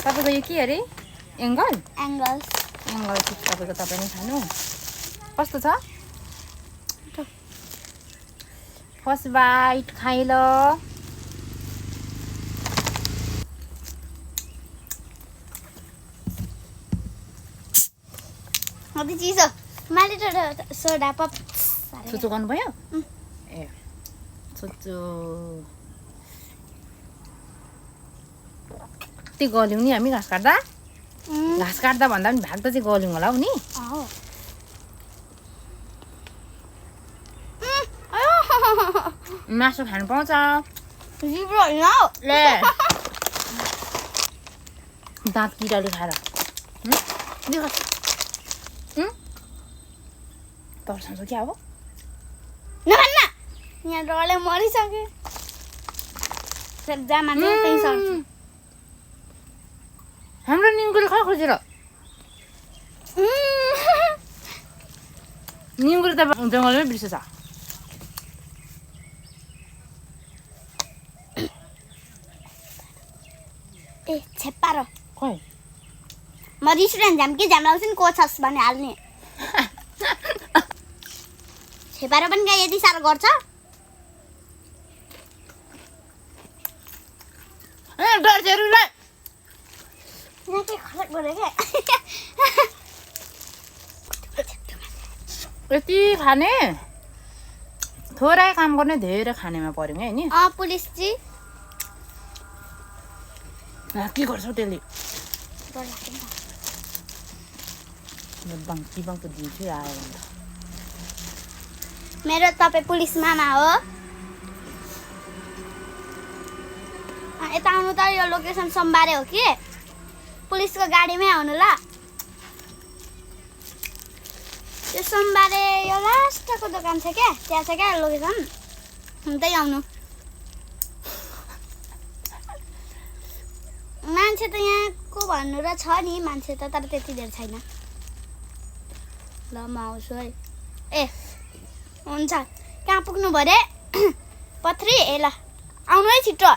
तपाईँको यो के अरे एङ्गल एङ्गल्स चिप्स तपाईँको तपाईँ नै खानु कस्तो छ फर्स्ट बाइट खाइ ल अति चिसो मैले त सोडा पप छुचो गर्नुभयो ए छुचो त्यो गल्यौँ नि हामी घाँस काट्दा भन्दा पनि भाग त चाहिँ गल्यौँ होला हौ नि मासु खानु पाउँछ जिब्रो होइन ले दाँत किराले खाएर तर्साउँछ क्या अब नभन्न यहाँ डरले मरिसक्यो जामा चाहिँ त्यहीँ सर्छ हाम्रो निङ्गुले खै खोजेर निङ्गुले त जङ्गलमै बिर्सेछ ए छेप्पा र खै म रिस्टुरेन्ट जाम के जाम लाउँछु नि को छस् भने हाल्ने छेपारो पनि क्या यति साह्रो गर्छ डरचेरुलाई यहाँ के खलक गरे क्या यति खाने थोरै काम गर्ने धेरै खानेमा पर्यो नि हैन पुलिस जी के गर्छौ त्यसले बाङ्की बाङ्को दिन्छु आयो भने मेरो तपाईँ पुलिस मामा हो यता आउनु त यो लोकेसन सोमबारे हो कि पुलिसको गाडीमै आउनु ल यो सोमबारे यो लास्टको दोकान छ क्या त्यहाँ छ क्या लोकेसन त्यही आउनु मान्छे त यहाँको भन्नु र छ नि मान्छे त तर त्यति धेरै छैन ल म आउँछु है ए हुन्छ कहाँ पुग्नु भयो रे पथरी ए ल आउनु है छिटो